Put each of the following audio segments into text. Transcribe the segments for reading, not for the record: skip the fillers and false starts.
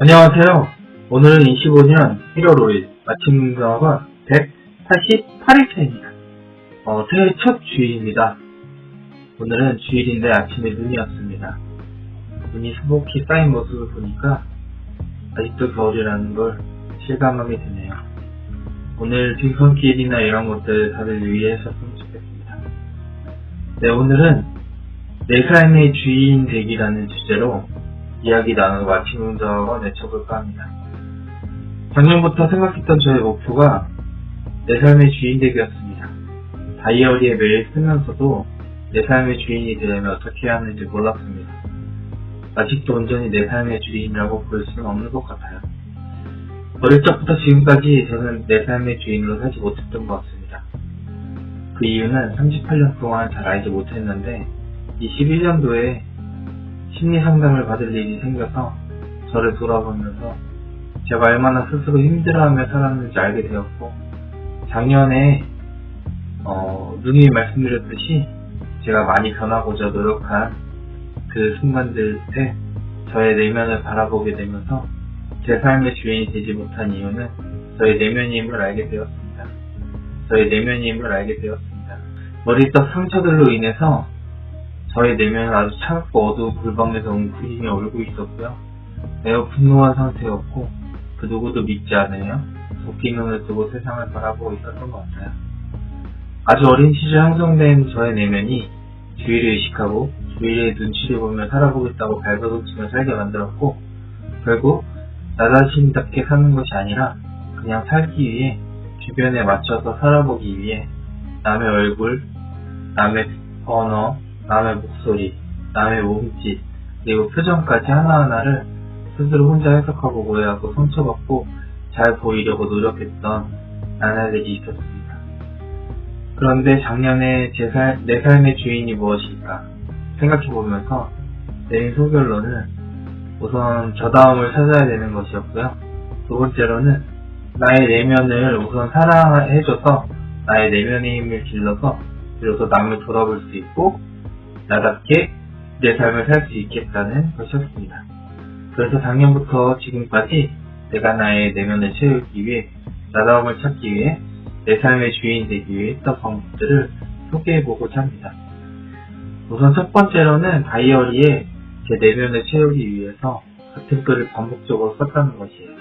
안녕하세요. 오늘은 25년 1월 5일 아침 경화가 188일차입니다. 새해 첫 주일입니다. 오늘은 주일인데 아침에 눈이 왔습니다. 눈이 수북히 쌓인 모습을 보니까 아직도 겨울이라는 걸 실감하게 되네요. 오늘 등산길이나 이런 것들 다들 유의하셨으면 좋겠습니다. 네, 오늘은 내 삶의 주인 되기라는 주제로 이야기 나누고 아침 운동을 내쳐볼까 합니다. 작년부터 생각했던 저의 목표가 내 삶의 주인 되기였습니다. 다이어리에 매일 쓰면서도 내 삶의 주인이 되려면 어떻게 해야 하는지 몰랐습니다. 아직도 온전히 내 삶의 주인이라고 볼 수는 없는 것 같아요. 어릴 적부터 지금까지 저는 내 삶의 주인으로 살지 못했던 것 같습니다. 그 이유는 38년 동안 잘 알지 못했는데 21년도에 심리 상담을 받을 일이 생겨서 저를 돌아보면서 제가 얼마나 스스로 힘들어하며 살았는지 알게 되었고, 작년에 누님이 말씀드렸듯이 제가 많이 변하고자 노력한 그 순간들에 저의 내면을 바라보게 되면서 제 삶의 주인이 되지 못한 이유는 저의 내면임을 알게 되었습니다. 머리떡 상처들로 인해서 저의 내면은 아주 차갑고 어두운 불방에서 웅크리며 울고 있었고요. 매우 분노한 상태였고 그 누구도 믿지 않으며 도끼 눈을 뜨고 세상을 바라보고 있었던 것 같아요. 아주 어린 시절 형성된 저의 내면이 주위를 의식하고 주위의 눈치를 보며 살아보겠다고 발버둥치며 살게 만들었고, 결국 나 자신답게 사는 것이 아니라 그냥 살기 위해 주변에 맞춰서 살아보기 위해 남의 얼굴, 남의 언어, 남의 목소리, 남의 몸짓, 그리고 표정까지 하나하나를 스스로 혼자 해석하고 오해하고 상처받고 잘 보이려고 노력했던 나날들이 있었습니다. 그런데 작년에 내 삶의 주인이 무엇일까 생각해보면서 내린 소결론은 우선 저다움을 찾아야 되는 것이었고요. 두 번째로는 나의 내면을 우선 사랑해줘서 나의 내면의 힘을 길러서 비로소 남을 돌아볼 수 있고 나답게 내 삶을 살 수 있겠다는 것이었습니다. 그래서 작년부터 지금까지 내가 나의 내면을 채우기 위해 나다움을 찾기 위해 내 삶의 주인이 되기 위해 했던 방법들을 소개해보고자 합니다. 우선 첫 번째로는 다이어리에 제 내면을 채우기 위해서 같은 글을 반복적으로 썼다는 것이에요.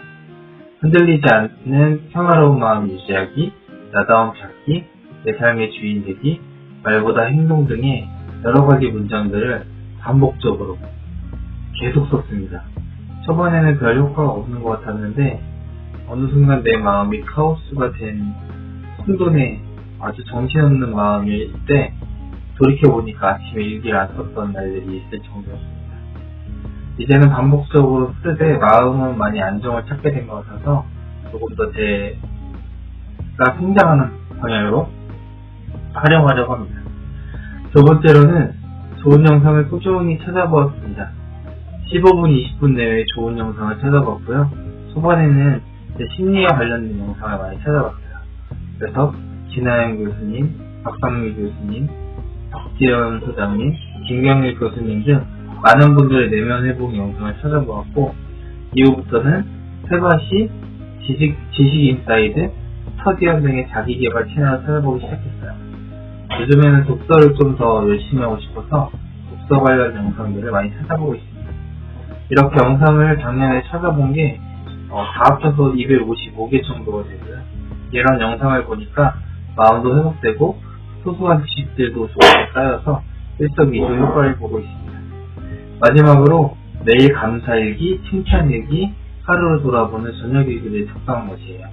흔들리지 않는 평화로운 마음 유지하기, 나다움 찾기, 내 삶의 주인 되기, 말보다 행동 등의 여러 가지 문장들을 반복적으로 계속 썼습니다. 초반에는 별 효과가 없는 것 같았는데 어느 순간 내 마음이 카오스가 된 혼돈의 아주 정신없는 마음일 때 돌이켜보니까 아침에 일기를 안 썼던 날들이 있을 정도였습니다. 이제는 반복적으로 쓰되 마음은 많이 안정을 찾게 된 것 같아서 조금 더 제가 성장하는 방향으로 활용하려고 합니다. 두 번째로는 좋은 영상을 꾸준히 찾아보았습니다. 15분, 20분 내외의 좋은 영상을 찾아봤고요. 초반에는 심리와 관련된 영상을 많이 찾아봤어요. 그래서 진하영 교수님, 박상미 교수님, 박지연 소장님, 김경일 교수님 등 많은 분들의 내면 회복 영상을 찾아보았고, 이후부터는 세바시, 지식인사이드, 스터디언 등의 자기개발 채널을 찾아보기 시작했어요. 요즘에는 독서를 좀 더 열심히 하고 싶어서 독서 관련 영상들을 많이 찾아보고 있습니다. 이렇게 영상을 작년에 찾아본 게 다 합쳐서 255개 정도가 되고요. 이런 영상을 보니까 마음도 회복되고 소소한 지식들도 조금씩 쌓여서 일석이조 효과를 보고 있습니다. 마지막으로 매일 감사일기, 칭찬일기, 하루를 돌아보는 저녁일기를 작성한 것이에요.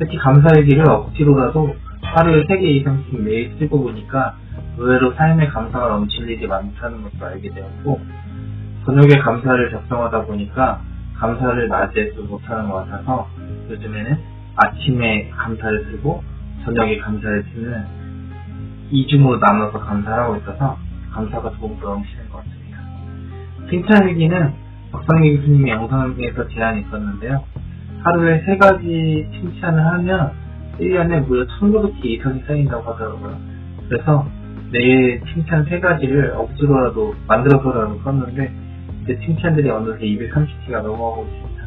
특히 감사일기를 억지로라도 하루에 3개 이상씩 매일 쓰고 보니까 의외로 삶에 감사가 넘칠 일이 많다는 것도 알게 되었고, 저녁에 감사를 작성하다 보니까 감사를 낮에 못하는 것 같아서 요즘에는 아침에 감사를 쓰고 저녁에 감사를 쓰는 이중으로 나눠서 감사를 하고 있어서 감사가 조금 더 넘치는 것 같습니다. 칭찬일기는 박상희 교수님의 영상에서 제안이 있었는데요. 하루에 3가지 칭찬을 하면 1년에 무려 1900개 이상이 쌓인다고 하더라고요. 그래서 내일 칭찬 3가지를 억지로라도 만들어서라도 썼는데 이제 칭찬들이 어느새 230개가 넘어가고 있습니다.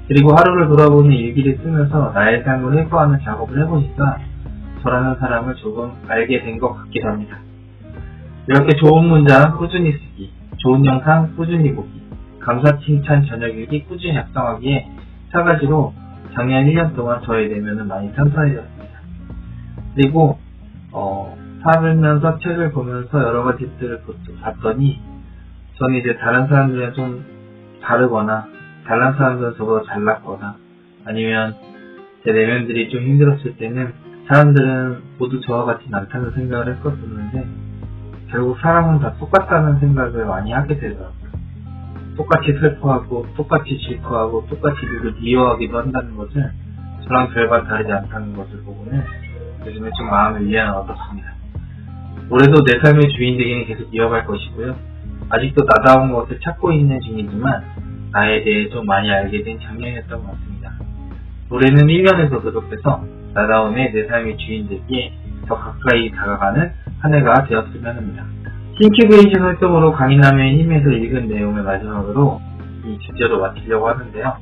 그리고 하루를 돌아보는 일기를 쓰면서 나의 삶을 회고하는 작업을 해보니까 저라는 사람을 조금 알게 된 것 같기도 합니다. 이렇게 좋은 문장 꾸준히 쓰기, 좋은 영상 꾸준히 보기, 감사 칭찬 저녁일기 꾸준히 작성하기에 4가지로 작년 1년 동안 저의 내면은 많이 탄탄해졌습니다. 그리고 살면서 책을 보면서 여러 가지들을 봤더니 저는 이제 다른 사람들이랑 좀 다르거나 다른 사람들은 저보다 잘났거나 아니면 제 내면들이 좀 힘들었을 때는 사람들은 모두 저와 같진 않다는 생각을 했었는데 결국 사람은 다 똑같다는 생각을 많이 하게 되더라고요. 똑같이 슬퍼하고 똑같이 질투하고 똑같이 누굴 미워하기도 한다는 것을 저랑 별반 다르지 않다는 것을 보고는 요즘에 좀 마음의 위안을 얻었습니다. 올해도 내 삶의 주인 되기는 계속 이어갈 것이고요. 아직도 나다운 것을 찾고 있는 중이지만 나에 대해 좀 많이 알게 된 작년이었던 것 같습니다. 올해는 1년에서 노력해서 나다움의 내 삶의 주인 되기에 더 가까이 다가가는 한 해가 되었으면 합니다. 싱큐베이션 활동으로 강인함의 힘에서 읽은 내용을 마지막으로 이 주제로 마치려고 하는데요.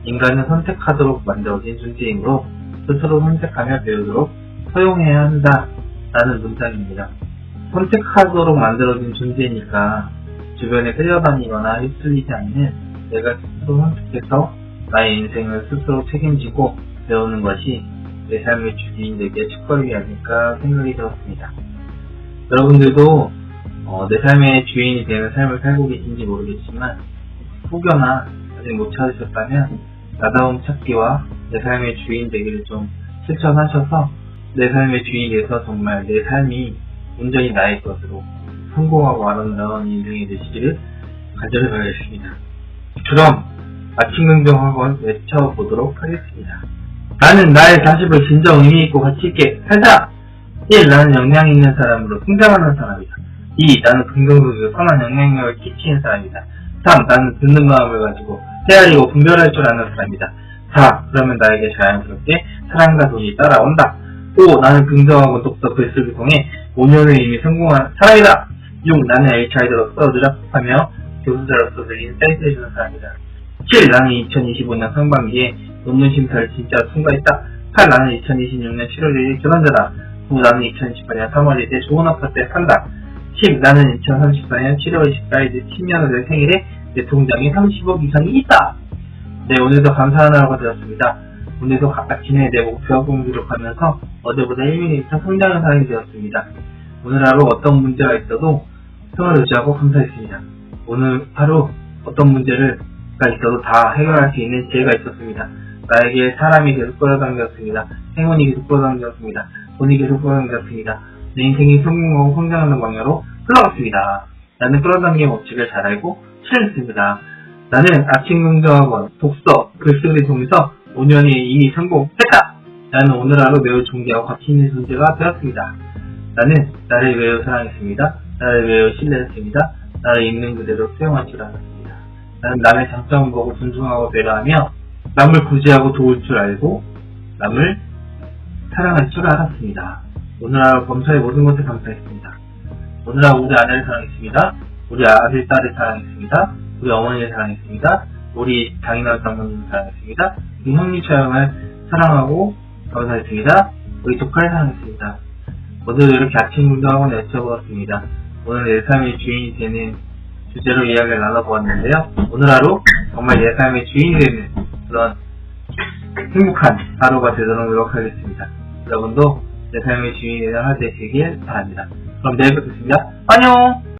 인간은 선택하도록 만들어진 존재이므로 스스로 선택하며 배우도록 허용해야 한다 라는 문장입니다. 선택하도록 만들어진 존재니까 주변에 끌려다니거나 휩쓸리지 않는 내가 스스로 선택해서 나의 인생을 스스로 책임지고 배우는 것이 내 삶의 주인 되기의 축복이 아닐까 생각이 들었습니다. 여러분들도 내 삶의 주인이 되는 삶을 살고 계신지 모르겠지만 혹여나 아직 못 찾으셨다면 나다움 찾기와 내 삶의 주인 되기를 좀 실천하셔서 내 삶의 주인이 돼서 정말 내 삶이 온전히 나의 것으로 성공하고 아름다운 인생이 되시기를 간절히 바라겠습니다. 그럼 아침 긍정 학원 외쳐보도록 하겠습니다. 나는 나의 40을 진정 의미있고 가치있게 살자! 1. 나는 역량 있는 사람으로 성장하는 사람이다. 2. 나는 긍정적이고 선한 영향력을 끼치는 사람이다. 3. 나는 듣는 마음을 가지고 헤아리고 분별할 줄 아는 사람이다. 4. 그러면 나에게 자연스럽게 사랑과 돈이 따라온다. 5. 나는 긍정하고 독서 글쓰기 통해 5년을 이미 성공한 사람이다. 6. 나는 HID로서 누락하며 교수자로서 늘 인사이트 해주는 사람이다. 7. 나는 2025년 상반기에 논문 심사를 진짜 통과했다. 8. 나는 2026년 7월 1일 결혼자다. 9. 나는 2028년 3월 1일 좋은 아파트에 산다. 10. 나는 2034년 7월 24일 10년을 내 생일에 내 통장에 30억 이상이 있다. 네, 오늘도 감사한 하루가 되었습니다. 오늘도 아침에 내 목표와 꿈을 기록하면서 어제보다 1mm 성장한 사람이 되었습니다. 오늘 하루 어떤 문제가 있어도 평을 유지하고 감사했습니다. 오늘 하루 어떤 문제가 있어도 다 해결할 수 있는 지혜가 있었습니다. 나에게 사람이 계속 끌어당겼습니다. 행운이 계속 끌어당겼습니다. 돈이 계속 끌어당겼습니다. 내 인생이 성공하고 성장하는 방향으로 흘러갔습니다. 나는 끌어당김 법칙을 잘 알고 실행했습니다. 나는 아침 긍정학원, 독서, 글쓰기를 통해서 5년이 이미 성공했다! 나는 오늘 하루 매우 존귀하고 가치 있는 존재가 되었습니다. 나는 나를 매우 사랑했습니다. 나를 매우 신뢰했습니다. 나를 있는 그대로 수용할 줄 알았습니다. 나는 남의 장점을 보고 존중하고 배려하며 남을 구제하고 도울 줄 알고 남을 사랑할 줄 알았습니다. 오늘 하루 범사의 모든 것을 감사했습니다. 오늘 하루 우리 아내를 사랑했습니다. 우리 아들, 딸을 사랑했습니다. 우리 어머니를 사랑했습니다. 우리 장인어른 장모님을 사랑했습니다. 우리 형님 처형을 사랑하고 감사했습니다. 우리 조카를 사랑했습니다. 오늘 이렇게 아침 운동학원 외쳐보았습니다. 오늘 내 삶의 주인이 되는 주제로 이야기를 나눠보았는데요. 오늘 하루 정말 내 삶의 주인이 되는 그런 행복한 하루가 되도록 노력하겠습니다. 여러분도 내 삶의 주인이 되는 하루 되시길 바랍니다. 그럼 내일 뵙겠습니다. 안녕!